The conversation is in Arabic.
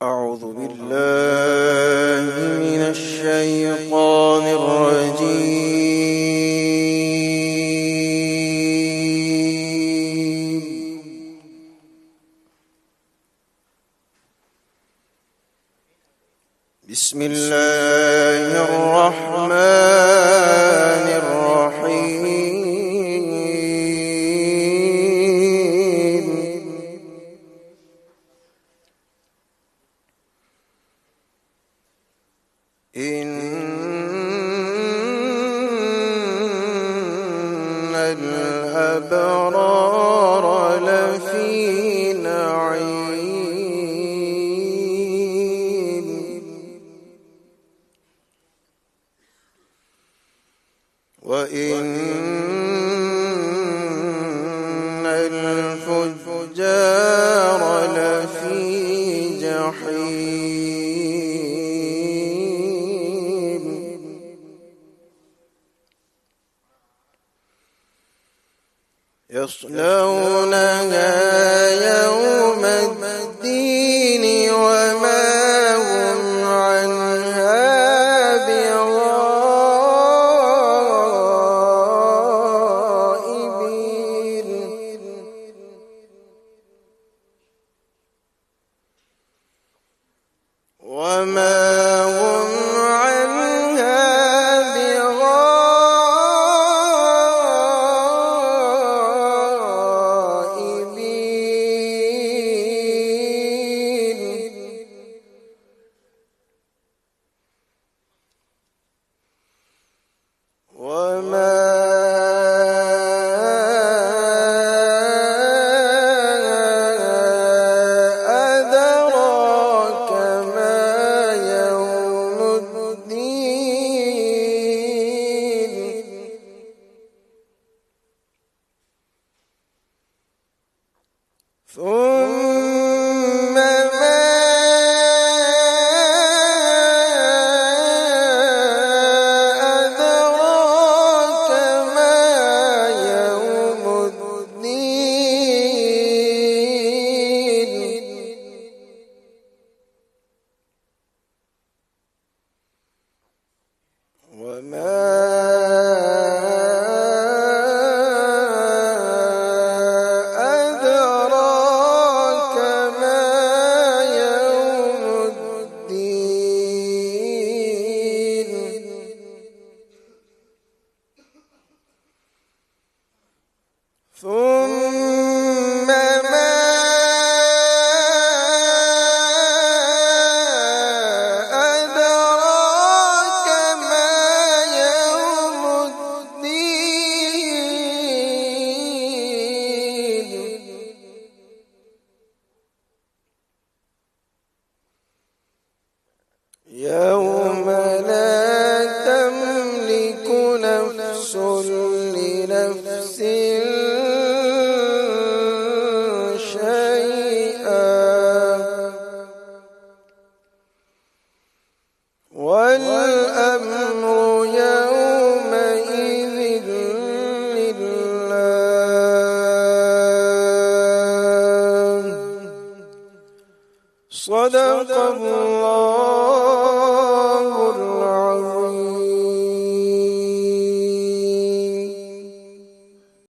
أعوذ بالله من الشيطان الرجيم. بسم الله الرحمن الرحيم. إن الأبرار لفي نعيم وإن الفجار لفي جحيم يصلونها يوم الدين وما هم عنها بغائبين أدراك ما يوم الدين ثم ما أدراك ما يوم الدين وما أدراك ما يوم الدين ثم ما أدراك ما يوم الدين يوم لا تملك نفس لنفس شيئا والأمر يومئذ لله. صدق الله